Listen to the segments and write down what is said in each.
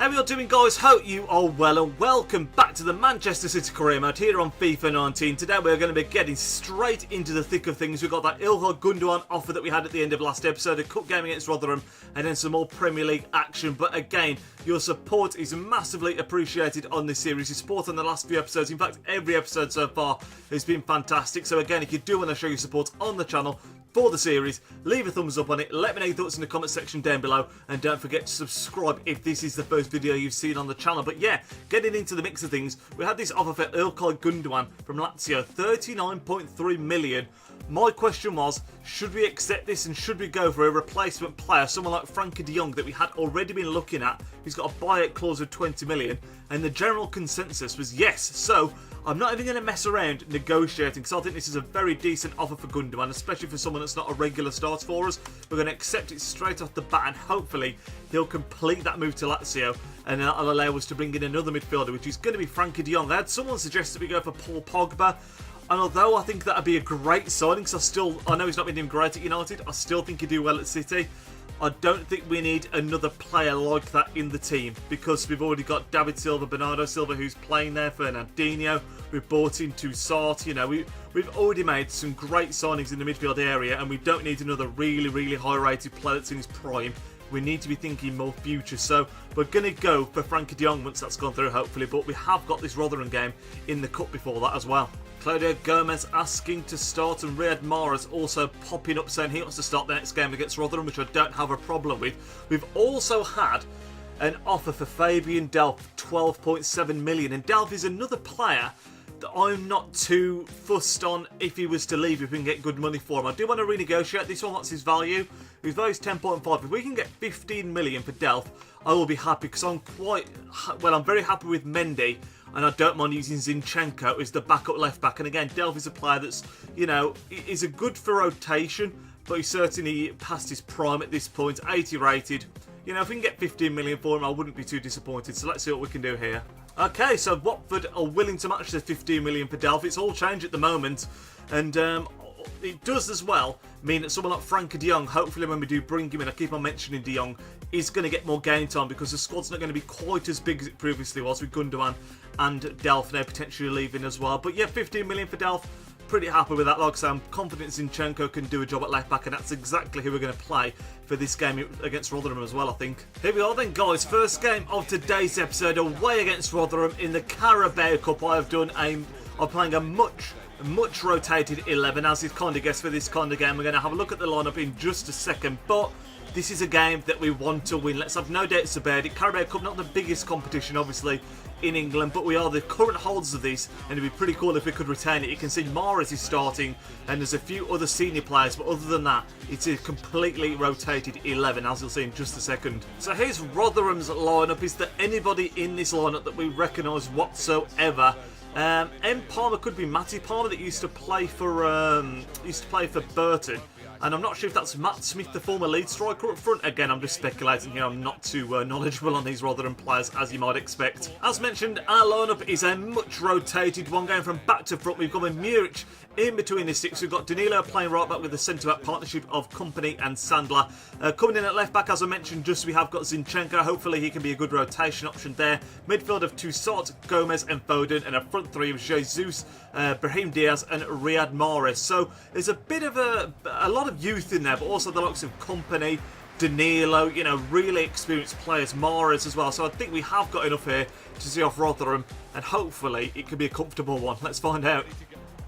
How are you all doing, guys? Hope you are well, and welcome back to the Manchester City career mode here on FIFA 19. Today we're going to be getting straight into the thick of things. We've got that İlkay Gündoğan offer that we had at the end of last episode, a cup game against Rotherham, and then some more Premier League action. But again, your support is massively appreciated on this series. Your support on the last few episodes, in fact every episode so far, has been fantastic. So again, if you do want to show your support on the channel for the series, leave a thumbs up on it, let me know your thoughts in the comment section down below, and don't forget to subscribe if this is the first video you've seen on the channel. But yeah, getting into the mix of things, we had this offer for İlkay Gündoğan from Lazio, 39.3 million. My question was, should we accept this and should we go for a replacement player, someone like Frankie de Jong that we had already been looking at, who's got a buyout clause of 20 million, and the general consensus was yes. So I'm not even going to mess around negotiating, because I think this is a very decent offer for Gündoğan, especially for someone that's not a regular starter for us. We're going to accept it straight off the bat, and hopefully he'll complete that move to Lazio, and that'll allow us to bring in another midfielder, which is going to be Frankie de Jong. I had someone suggest that we go for Paul Pogba, and although I think that would be a great signing, because I know he's not been doing great at United, I still think he'd do well at City. I don't think we need another player like that in the team, because we've already got David Silva, Bernardo Silva, who's playing there, Fernandinho, we've bought in Toussaint, you know, we've already made some great signings in the midfield area, and we don't need another really high rated player that's in his prime. We need to be thinking more future, so we're going to go for Frankie de Jong once that's gone through, hopefully, but we have got this Rotherham game in the cup before that as well. Claudio Gomez asking to start, and Riyad Mahrez also popping up saying he wants to start the next game against Rotherham, which I don't have a problem with. We've also had an offer for Fabian Delph, 12.7 million, and Delph is another player that I'm not too fussed on if he was to leave, if we can get good money for him. I do want to renegotiate this one. What's his value? His value is 10.5. If we can get 15 million for Delph, I will be happy, because I'm I'm very happy with Mendy, and I don't mind using Zinchenko as the backup left back. And again, Delph is a player that's, you know, is a good for rotation, but he's certainly past his prime at this point. 80 rated. You know, if we can get 15 million for him, I wouldn't be too disappointed. So let's see what we can do here. Okay, so Watford are willing to match the 15 million for Delph. It's all changed at the moment, and it does as well mean that someone like Frankie de Jong, hopefully when we do bring him in, I keep on mentioning de Jong, is going to get more game time, because the squad's not going to be quite as big as it previously was, with Gündoğan and Delph now potentially leaving as well. But yeah, 15 million for Delph, pretty happy with that. Like I say, I'm confident Zinchenko can do a job at left back, and that's exactly who we're going to play for this game against Rotherham as well, I think. Here we are then, guys. First game of today's episode, away against Rotherham in the Carabao Cup. I'm playing a much rotated 11, as is kind of guessed for this kind of game. We're going to have a look at the lineup in just a second, but this is a game that we want to win. Let's have no doubts about it. Carabao Cup, not the biggest competition, obviously, in England, but we are the current holders of this, and it'd be pretty cool if we could retain it. You can see Mahrez is starting, and there's a few other senior players, but other than that, it's a completely rotated 11, as you'll see in just a second. So here's Rotherham's lineup. Is there anybody in this lineup that we recognise whatsoever? M. Palmer could be Matty Palmer, that used to play for Burton. And I'm not sure if that's Matt Smith, the former lead striker up front. Again, I'm just speculating here. I'm not too knowledgeable on these Rotherham players, as you might expect. As mentioned, our lineup is a much rotated one, going from back to front. We've got Muric in between the six. We've got Danilo playing right back with the centre-back partnership of Kompany and Sandler. Coming in at left back, as I mentioned, just we have got Zinchenko. Hopefully he can be a good rotation option there. Midfield of Toussaint, Gomez and Foden, and a front three of Jesus, Brahim Diaz and Riyad Mahrez. So there's a bit of a lot of youth in there, but also the likes of Kompany, Danilo, you know, really experienced players, Mahrez as well. So I think we have got enough here to see off Rotherham, and hopefully it could be a comfortable one. Let's find out.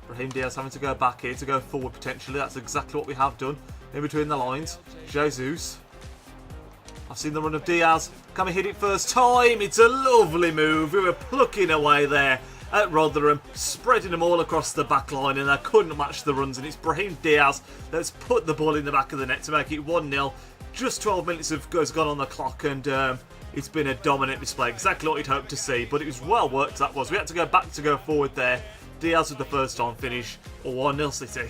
Brahim Diaz having to go back here to go forward potentially. That's exactly what we have done. In between the lines, Jesus. I've seen the run of Diaz. Can we hit it first time? It's a lovely move. We were plucking away there at Rotherham, spreading them all across the back line, and I couldn't match the runs, and it's Brahim Diaz that's put the ball in the back of the net to make it 1-0. Just 12 minutes has gone on the clock, and it's been a dominant display, exactly what you'd hoped to see, but it was well worked, that was. We had to go back to go forward there. Diaz with the first time finish, 1-0 City. You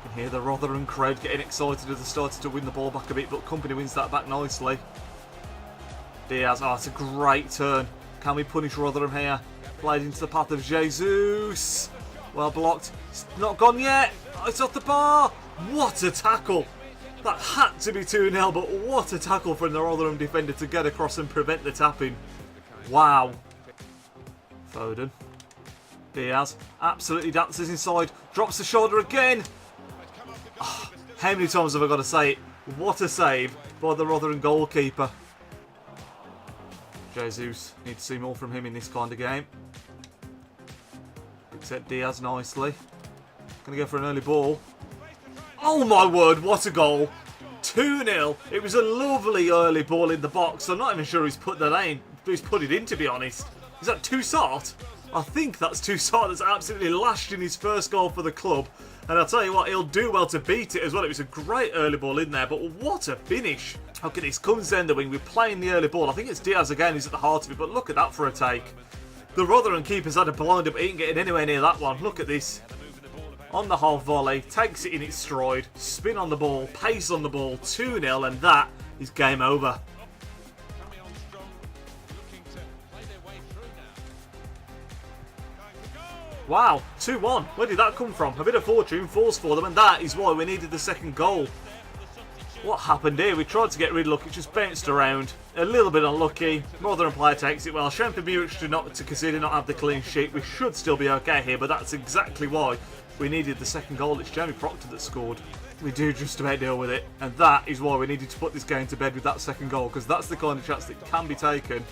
can hear the Rotherham crowd getting excited as they started to win the ball back a bit, but Kompany wins that back nicely. Diaz, oh, it's a great turn. Can we punish Rotherham here? Played into the path of Jesus. Well blocked. It's not gone yet. It's off the bar. What a tackle. That had to be 2-0, but what a tackle from the Rotherham defender to get across and prevent the tapping. Wow. Foden. Diaz absolutely dances inside, drops the shoulder again. Oh, how many times have I got to say it? What a save by the Rotherham goalkeeper. Jesus, need to see more from him in this kind of game. Picks out Diaz nicely. Gonna go for an early ball. Oh my word, what a goal. 2-0. It was a lovely early ball in the box. I'm not even sure he's put it in, to be honest. Is that Toussaint? I think that's Toussaint that's absolutely lashed in his first goal for the club. And I'll tell you what, he'll do well to beat it as well. It was a great early ball in there, but what a finish. Okay, this comes down the wing. We're playing the early ball. I think it's Diaz again who's at the heart of it, but look at that for a take. The Rotherham keeper's had a blinder, but he ain't getting anywhere near that one. Look at this. On the half volley, takes it in its stride, spin on the ball, pace on the ball, 2-0, and that is game over. Wow, 2-1. Where did that come from? A bit of fortune falls for them, and that is why we needed the second goal. What happened here? We tried to get rid of luck, it just bounced around. A little bit unlucky. Rotherham player takes it well. Shame for Muric to consider not have the clean sheet. We should still be okay here, but that's exactly why we needed the second goal. It's Jamie Proctor that scored. We do just about deal with it, and that is why we needed to put this game to bed with that second goal, because that's the kind of chance that can be taken.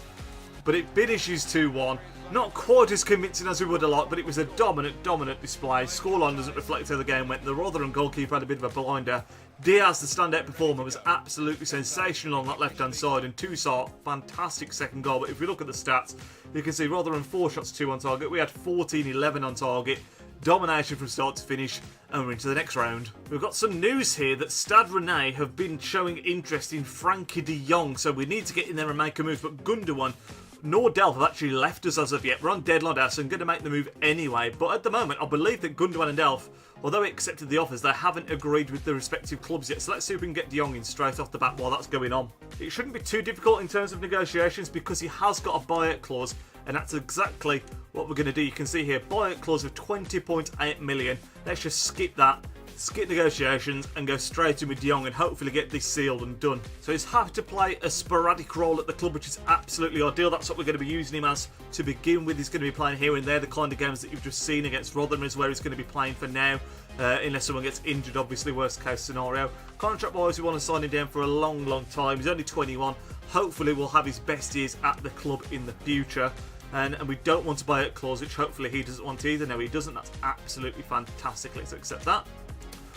But it finishes 2-1. Not quite as convincing as we would have liked, but it was a dominant display. Scoreline doesn't reflect how the game went. The Rotherham goalkeeper had a bit of a blinder. Diaz, the standout performer, was absolutely sensational on that left-hand side, and Toussaint, fantastic second goal. But if we look at the stats, you can see Rotherham 4 shots, 2 on target. We had 14-11 on target. Domination from start to finish, and we're into the next round. We've got some news here that Stade Rennais have been showing interest in Frankie de Jong, so we need to get in there and make a move. But Gundogan nor Delph have actually left us as of yet. We're on deadline now, so I'm going to make the move anyway. But at the moment, I believe that Gundogan and Delph, although we accepted the offers, they haven't agreed with the respective clubs yet. So let's see if we can get de Jong in straight off the bat while that's going on. It shouldn't be too difficult in terms of negotiations because he has got a buyout clause, and that's exactly what we're going to do. You can see here, buyout clause of 20.8 million. Let's just skip that. Skip negotiations and go straight in with de Jong and hopefully get this sealed and done. So he's happy to play a sporadic role at the club, which is absolutely ideal. That's what we're going to be using him as to begin with. He's going to be playing here and there, the kind of games that you've just seen against Rotherham is where he's going to be playing for now, unless someone gets injured, obviously, worst case scenario. Contract-wise, we want to sign him down for a long time. He's only 21. Hopefully we'll have his best years at the club in the future. And we don't want to buy out clause, which hopefully he doesn't want either. No, he doesn't. That's absolutely fantastic. Let's accept that.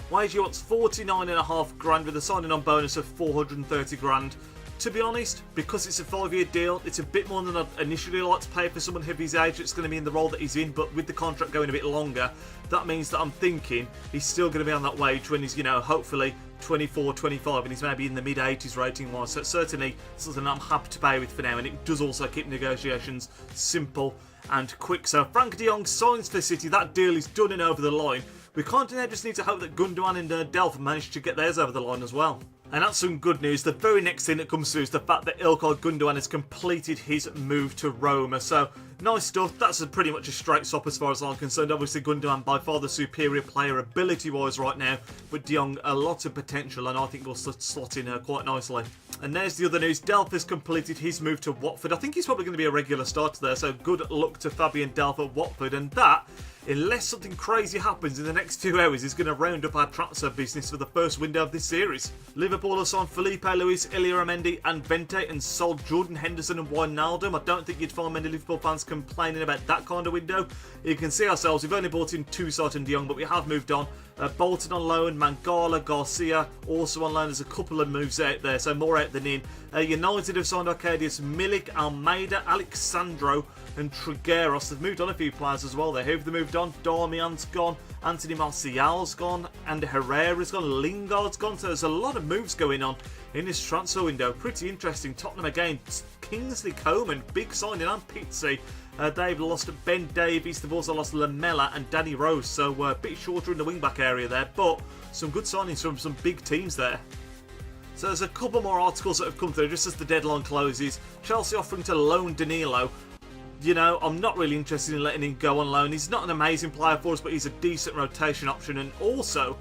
Wage he wants 49.5 grand with a signing on bonus of 430 grand. To be honest, because it's a 5-year deal, it's a bit more than I'd initially like to pay for someone of his age that's going to be in the role that he's in, but with the contract going a bit longer, that means that I'm thinking he's still going to be on that wage when he's, you know, hopefully 24, 25, and he's maybe in the mid-80s rating-wise. So it's certainly something I'm happy to pay with for now, and it does also keep negotiations simple and quick. So Frank de Jong signs for City. That deal is done and over the line. We can't now just need to hope that Gundogan and Delph manage to get theirs over the line as well. And that's some good news. The very next thing that comes through is the fact that Ilkay Gundogan has completed his move to Roma. So, nice stuff. That's pretty much a straight swap as far as I'm concerned. Obviously, Gundogan by far the superior player ability-wise right now, but de Jong a lot of potential, and I think will slot in quite nicely. And there's the other news. Delph has completed his move to Watford. I think he's probably going to be a regular starter there, so good luck to Fabian Delph at Watford. And that, unless something crazy happens in the next 2 hours, is going to round up our transfer business for the first window of this series. Liverpool have signed Felipe Luis, Ilya Amendi and Vente and sold Jordan Henderson and Wijnaldum. I don't think you'd find many Liverpool fans complaining about that kind of window. You can see ourselves, we've only bought in Toussaint and de Jong, but we have moved on. Bolton on loan, Mangala, Garcia also on loan. There's a couple of moves out there, so more out than in. United have signed Arcadius Milik, Almeida, Alexandro and Trigueros. They've moved on a few players as well there. Who have they moved on? Darmian's gone, Anthony Martial's gone, and Herrera's gone, Lingard's gone. So there's a lot of moves going on in this transfer window. Pretty interesting. Tottenham again, Kingsley Coman, big signing, and Pizzi. They've lost Ben Davies, they've also lost Lamella and Danny Rose, so a bit shorter in the wing-back area there, but some good signings from some big teams there. So there's a couple more articles that have come through just as the deadline closes. Chelsea offering to loan Danilo. You know, I'm not really interested in letting him go on loan. He's not an amazing player for us, but he's a decent rotation option. And also,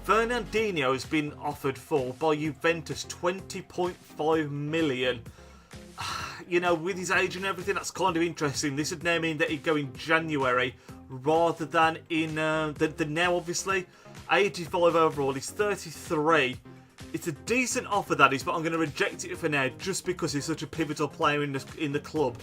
Fernandinho has been offered for by Juventus 20.5 million. You know, with his age and everything, that's kind of interesting. This would now mean that he'd go in January rather than in than now, obviously. 85 overall, he's 33. It's a decent offer, that is, but I'm going to reject it for now just because he's such a pivotal player in the club.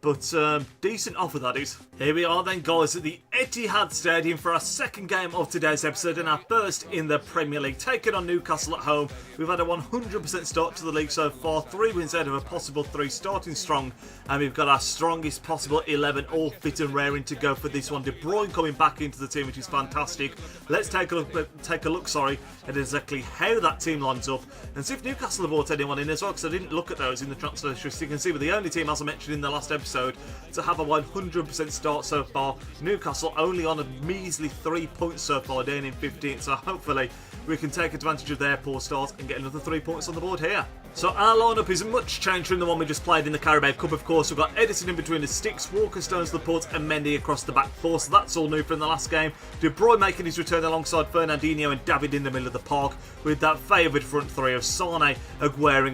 But decent offer, that is. Here we are then, guys, at the Etihad Stadium for our second game of today's episode and our first in the Premier League. Taking on Newcastle at home. We've had a 100% start to the league so far. 3 wins out of a possible 3, starting strong. And we've got our strongest possible 11 all fit and raring to go for this one. De Bruyne coming back into the team, which is fantastic. Let's take a look at exactly how that team lines up and see if Newcastle have brought anyone in as well, because I didn't look at those in the transfer list. You can see we're the only team, as I mentioned in the last episode, to have a 100% start so far. Newcastle only on a measly 3 points so far, down in 15th, so hopefully we can take advantage of their poor start and get another 3 points on the board here. So our lineup is much changed from the one we just played in the Carabao Cup, of course. We've got Edison in between the sticks, Walker, Stones, Laporte and Mendy across the back four, so that's all new from the last game. De Bruyne making his return alongside Fernandinho and David in the middle of the park, with that favoured front three of Sane, Aguero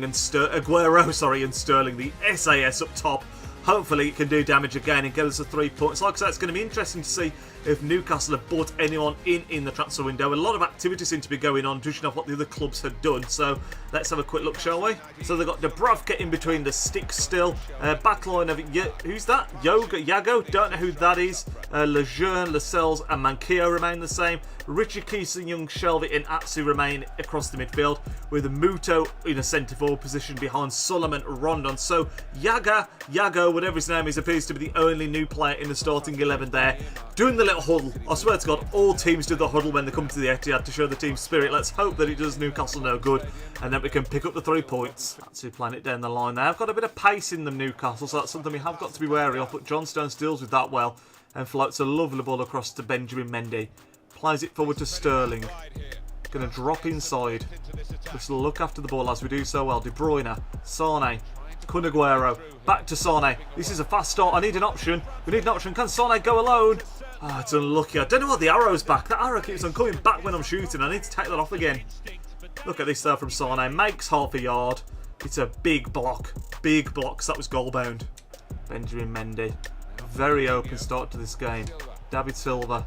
and Sterling, the SAS up top. Hopefully it can do damage again and get us the 3 points. Like I said, it's going to be interesting to see if Newcastle have bought anyone in the transfer window. A lot of activity seems to be going on, judging off what the other clubs had done. So let's have a quick look, shall we? So they've got Dubravka in between the sticks still. Backline of who's that? Yago? Don't know who that is. Lejeune, Lascelles and Manquillo remain the same. Richie Keeson, Young, Shelby and Atsu remain across the midfield, with Muto in a centre-forward position behind Solomon Rondon. So Yago, whatever his name is, appears to be the only new player in the starting 11 there. Doing the little huddle. I swear to God, all teams do the huddle when they come to the Etihad to show the team spirit. Let's hope that it does Newcastle no good and then we can pick up the 3 points. Atsu playing it down the line there. I've got a bit of pace in them, Newcastle, so that's something we have got to be wary of, but John Stones deals with that well and floats a lovely ball across to Benjamin Mendy. Plays it forward to Sterling. Going to drop inside. Just look after the ball as we do so well. De Bruyne, Sane, Kun Aguero, back to Sane. This is a fast start. I need an option. We need an option. Can Sane go alone? Oh, it's unlucky. I don't know why the arrow's back. That arrow keeps on coming back when I'm shooting. I need to take that off again. Look at this there from Sane. Makes half a yard. It's a big block. Big blocks. That was goal bound. Benjamin Mendy. Very open start to this game. David Silva.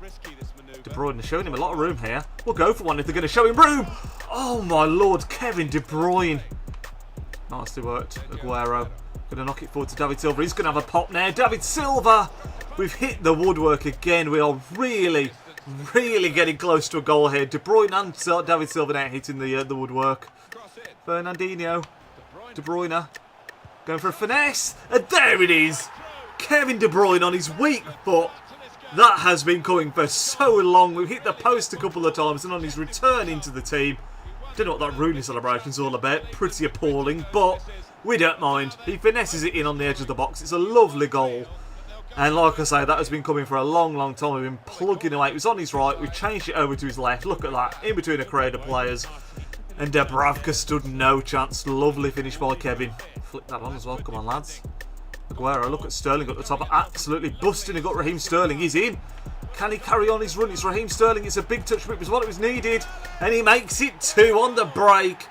De Bruyne showing him a lot of room here. We'll go for one if they're going to show him room. Oh my lord, Kevin De Bruyne. Nicely worked. Aguero. Going to knock it forward to David Silva. He's going to have a pop now. David Silva. We've hit the woodwork again. We are really getting close to a goal here. De Bruyne and David Silva now hitting the woodwork. Fernandinho. De Bruyne. Going for a finesse. And there it is. Kevin De Bruyne on his weak foot. That has been coming for so long. We've hit the post a couple of times and on his return into the team. Don't know what that Rooney celebration's all about. Pretty appalling, but we don't mind. He finesses it in on the edge of the box. It's a lovely goal. And like I say, that has been coming for a long time. We've been plugging away. It was on his right. We've changed it over to his left. Look at that. In between a crowd of players. And Dubravka stood no chance. Lovely finish by Kevin. Flick that on as well. Come on, lads. Aguero, look at Sterling at the top, absolutely busting. He got Raheem Sterling, he's in. Can he carry on his run? It's Raheem Sterling, it's a big touch, but it was what it was needed. And he makes it 2 on the break.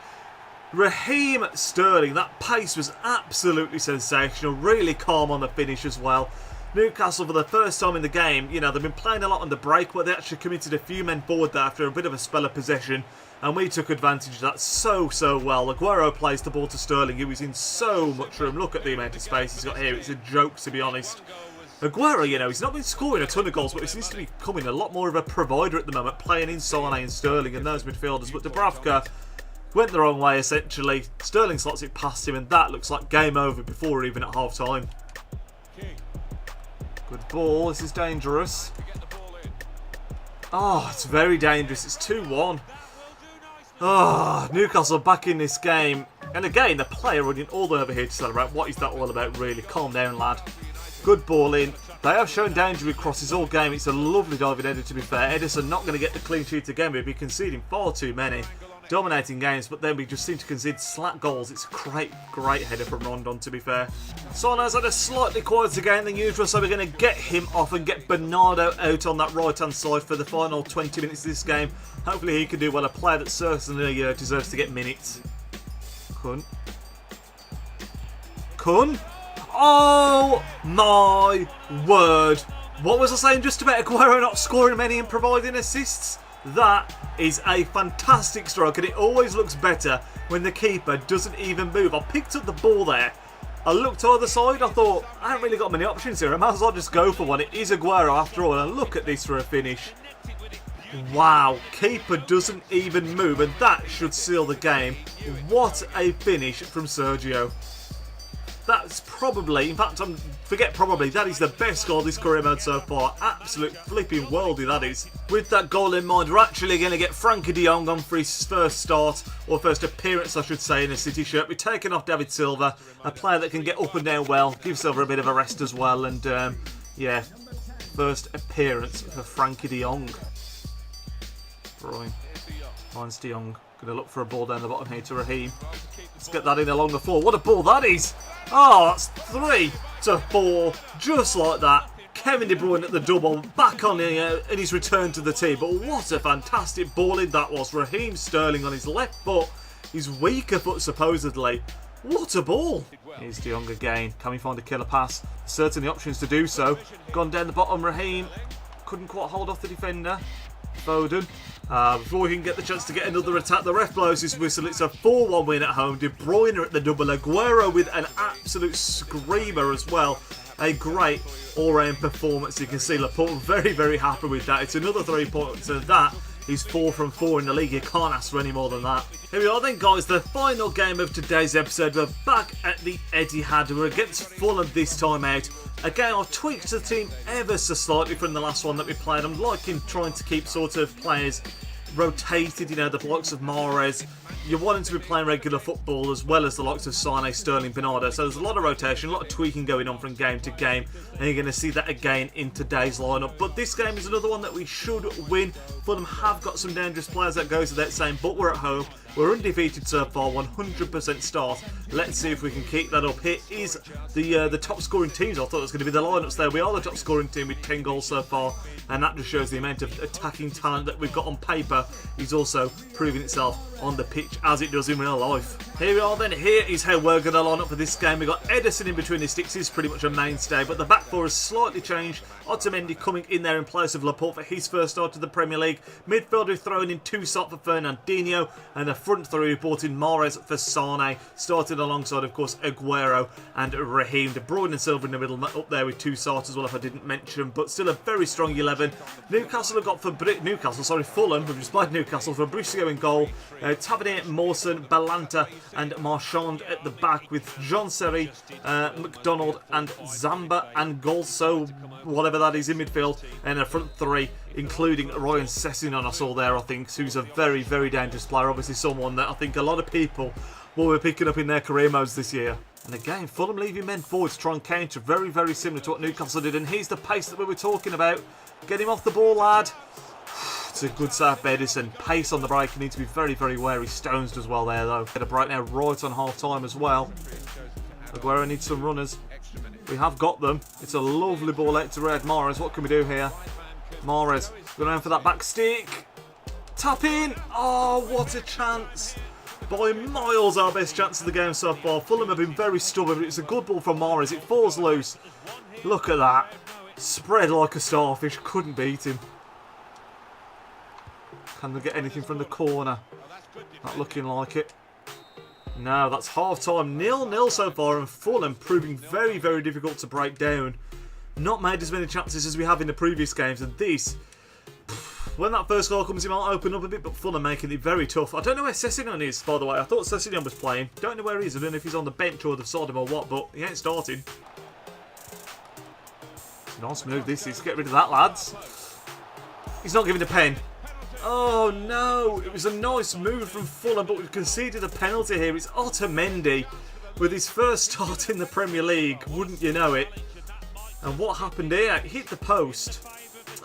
Raheem Sterling, that pace was absolutely sensational, really calm on the finish as well. Newcastle, for the first time in the game, you know, they've been playing a lot on the break, but they actually committed a few men forward there after a bit of a spell of possession. And we took advantage of that so well. Aguero plays the ball to Sterling, who is in so much room. Look at the amount of space he's got here. It's a joke, to be honest. Aguero, you know, he's not been scoring a ton of goals, but he seems to be becoming a lot more of a provider at the moment, playing in Sane and Sterling and those midfielders. But Dubravka went the wrong way, essentially. Sterling slots it past him, and that looks like game over before even at half-time. Good ball. This is dangerous. Oh, it's very dangerous. It's 2-1. Oh, Newcastle back in this game. And again, the player running all the way over here to celebrate. What is that all about, really? Calm down, lad. Good ball in. They have shown danger with crosses all game. It's a lovely diving header, to be fair. Edison not going to get the clean sheet again, but he'll be conceding far too many. dominating games, but then we just seem to concede slack goals. It's a great header from Rondon, to be fair. Sona's had a slightly quieter game than usual, so we're going to get him off and get Bernardo out on that right-hand side for the final 20 minutes of this game. Hopefully he can do well, a player that certainly deserves to get minutes. Kun. Oh my word. What was I saying just about Aguero not scoring many and providing assists? That is a fantastic stroke, and it always looks better when the keeper doesn't even move. I picked up the ball there. I looked to the other side. I thought, I haven't really got many options here. I might as well just go for one. It is Aguero after all, and look at this for a finish. Wow, keeper doesn't even move, and that should seal the game. What a finish from Sergio. That's probably, in fact, forget probably, that is the best goal this career mode so far. Absolute flipping worldie, that is. With that goal in mind, we're actually going to get Frankie de Jong on for his first start, or first appearance, I should say, in a City shirt. We're taking off David Silva, a player that can get up and down well, give Silva a bit of a rest as well, and yeah, first appearance for Frankie de Jong. Right, finds de Jong. Going to look for a ball down the bottom here to Raheem. Let's get that in along the floor. What a ball that is! Oh, that's 3-4, just like that. Kevin De Bruyne at the double, back on in his return to the team. But what a fantastic balling that was. Raheem Sterling on his left foot, his weaker foot supposedly. What a ball! Here's De Jong again. Can we find a killer pass? Certainly options to do so. Gone down the bottom, Raheem. Couldn't quite hold off the defender. Foden. Before we can get the chance to get another attack, the ref blows his whistle. It's a 4-1 win at home. De Bruyne at the double. Aguero with an absolute screamer as well. A great all-round performance. You can see Laporte very happy with that. It's another 3 points, and that is 4 from 4 in the league. You can't ask for any more than that. Here we are then, guys. The final game of today's episode. We're back at the Etihad. We're against Fulham this time out. Again, I've tweaked the team ever so slightly from the last one that we played. I'm liking trying to keep sort of players rotated, you know, the likes of Mahrez. You're wanting to be playing regular football as well as the likes of Sane, Sterling, Bernardo. So there's a lot of rotation, a lot of tweaking going on from game to game. And you're going to see that again in today's lineup. But this game is another one that we should win. Fulham have got some dangerous players, that goes without saying, but we're at home. We're undefeated so far, 100% start. Let's see if we can keep that up. Here is the top scoring teams. I thought it was going to be the lineups there. We are the top scoring team with 10 goals so far, and that just shows the amount of attacking talent that we've got on paper is also proving itself on the pitch as it does in real life. Here we are then. Here is how we're going to line up for this game. We've got Edison in between the sticks. He's pretty much a mainstay, but the back four has slightly changed. Otamendi coming in there in place of Laporte for his first start to the Premier League. Midfield, we've thrown in Toussaint for Fernandinho, and the front three, we brought in Mahrez for Sane, starting alongside, of course, Aguero and Raheem. De Bruyne and Silva in the middle, up there with Toussaint as well, if I didn't mention, but still a very strong 11. Newcastle have got for Fulham, we've just played Newcastle, Fabricio in goal, Tavernier, Mawson, Balanta and Marchand at the back, with John Seri, McDonald and Zamba and Golso, whatever that is, in midfield, and a front three including Ryan Sessegnon I saw there, I think, who's a very dangerous player, obviously someone that I think a lot of people will be picking up in their career modes this year. And again, Fulham leaving men forward to try and counter, very similar to what Newcastle did, and here's the pace that we were talking about. Get him off the ball, lad. It's a good save, Edison. Pace on the break. You need to be very wary. Stones does well there, though. Get a break now right on half-time as well. Aguero needs some runners. We have got them. It's a lovely ball out to Red Mahrez. What can we do here? Mahrez going around for that back stick. Tap in. Oh, what a chance. By miles our best chance of the game so far. Fulham have been very stubborn, but it's a good ball from Mahrez. It falls loose. Look at that. Spread like a starfish. Couldn't beat him. Can they get anything from the corner? Not looking like it. No, that's half-time. 0-0 so far, and Fulham proving very difficult to break down. Not made as many chances as we have in the previous games, and this, when that first goal comes, he might open up a bit, but Fulham making it very tough. I don't know where Sessegnon is, by the way. I thought Sessegnon was playing. Don't know where he is. I don't know if he's on the bench or they've sold him or what, but he ain't starting. Nice move this is. Get rid of that, lads. He's not giving a pen. Oh no, it was a nice move from Fulham, but we've conceded a penalty here. It's Otamendi with his first start in the Premier League, wouldn't you know it? And what happened here? It hit the post.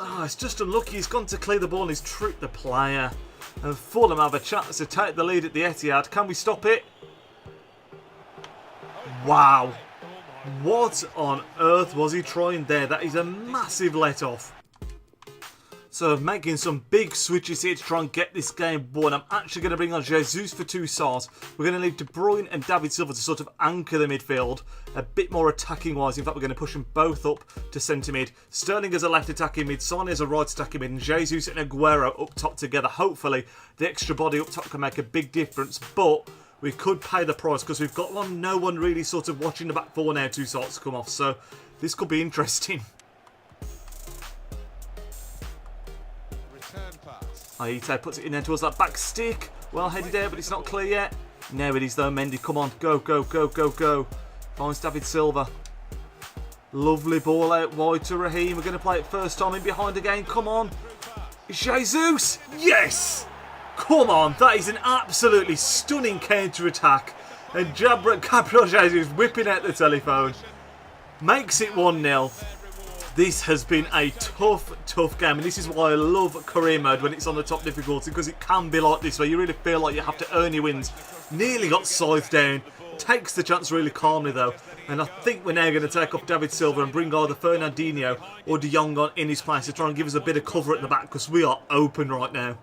Oh, it's just unlucky. He's gone to clear the ball and he's tripped the player. And Fulham have a chance to take the lead at the Etihad. Can we stop it? Wow. What on earth was he trying there? That is a massive let-off. So making some big switches here to try and get this game won. I'm actually going to bring on Jesus for 2 stars. We're going to leave De Bruyne and David Silva to sort of anchor the midfield. A bit more attacking wise. In fact, we're going to push them both up to centre mid. Sterling as a left attacking mid. Sane as a right attacking mid. And Jesus and Aguero up top together. Hopefully the extra body up top can make a big difference. But we could pay the price because we've got no one really sort of watching the back four now. 2 starts to come off. So this could be interesting. Aite puts it in there towards that back stick. Well headed there, but it's not clear yet. Now it is though, Mendy. Come on. Go, go, go, go, go. Finds David Silva. Lovely ball out wide to Raheem. We're going to play it first time in behind again. Come on. Jesus. Yes. Come on. That is an absolutely stunning counter-attack. And Gabriel Jesus whipping out the telephone. Makes it 1-0. This has been a tough game, and this is why I love career mode when it's on the top difficulty, because it can be like this where you really feel like you have to earn your wins. Nearly got scythed down, takes the chance really calmly though, and I think we're now going to take off David Silva and bring either Fernandinho or De Jong on in his place to try and give us a bit of cover at the back, because we are open right now.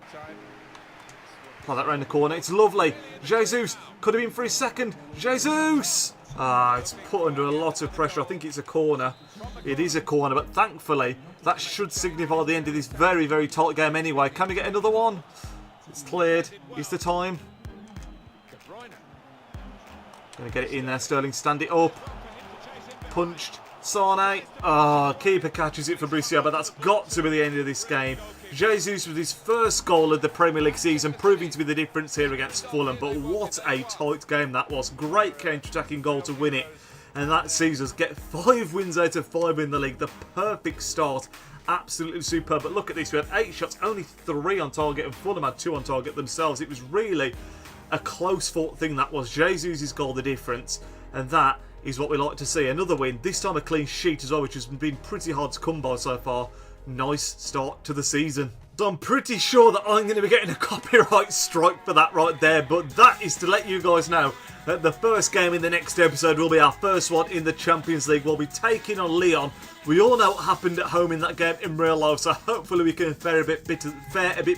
Play that round the corner, it's lovely. Jesus, could have been for his second. Jesus! Ah, it's put under a lot of pressure. I think it's a corner. It is a corner, but thankfully that should signify the end of this very, very tight game anyway. Can we get another one? It's cleared. Is the time? Gonna get it in there. Sterling, stand it up. Punched. Sane. Ah, keeper catches it for Bricio, but that's got to be the end of this game. Jesus with his first goal of the Premier League season, proving to be the difference here against Fulham. But what a tight game that was. Great counter-attacking goal to win it. And that sees us get 5 wins out of 5 in the league. The perfect start. Absolutely superb. But look at this. We had 8 shots, only 3 on target. And Fulham had 2 on target themselves. It was really a close-fought thing that was. Jesus' goal the difference. And that is what we like to see. Another win. This time a clean sheet as well, which has been pretty hard to come by so far. Nice start to the season. So I'm pretty sure that I'm going to be getting a copyright strike for that right there, but that is to let you guys know that the first game in the next episode will be our first one in the Champions League. We'll be taking on Lyon. We all know what happened at home in that game in real life, so hopefully we can fare a bit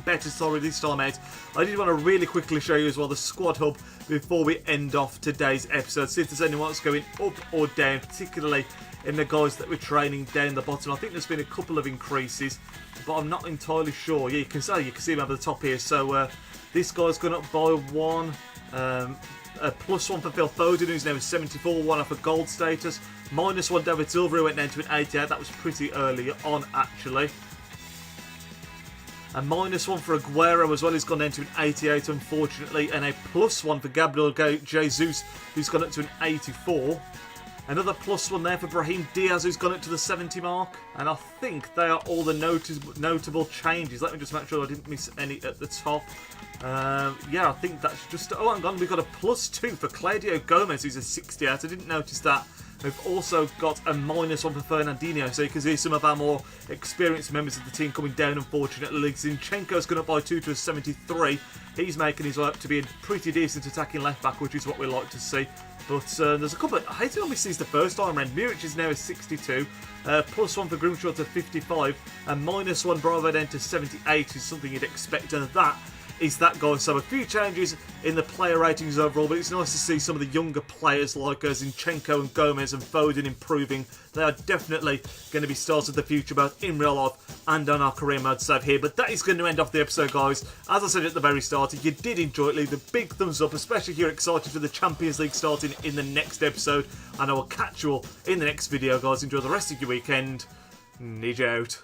better this time out. I did want to really quickly show you as well the squad hub before we end off today's episode. See if there's anyone else going up or down, particularly in the guys that we're training down the bottom. I think there's been a couple of increases, but I'm not entirely sure. Yeah, you can see him at the top here. So this guy's gone up by 1. A +1 for Phil Foden, who's now 74, 1 off a gold status. -1 David Silva, who went down to an 88. That was pretty early on, actually. A -1 for Aguero as well, he's gone down to an 88, unfortunately. And a +1 for Gabriel Jesus, who's gone up to an 84. Another +1 there for Brahim Diaz, who's gone up to the 70 mark. And I think they are all the notable changes. Let me just make sure I didn't miss any at the top. Yeah, I think that's just... Oh, hang on. We've got a +2 for Claudio Gomez, who's a 68. I didn't notice that. We've also got a -1 for Fernandinho, so you can see some of our more experienced members of the team coming down, unfortunately. Zinchenko's gone up by 2 to a 73. He's making his way up to be a pretty decent attacking left-back, which is what we like to see. But there's a couple of... I hate it when we see this the first time around. Muric is now a 62. +1 for Grimshaw to 55. And -1 Bravo down to 78 is something you'd expect. And that is that, guys. So a few changes in the player ratings overall, but it's nice to see some of the younger players like Zinchenko and Gomez and Foden improving. They are definitely going to be stars of the future, both in real life and on our career mode save here. But that is going to end off the episode, guys. As I said at the very start, if you did enjoy it, leave a big thumbs up, especially if you're excited for the Champions League starting in the next episode. And I will catch you all in the next video, guys. Enjoy the rest of your weekend. Nidge out.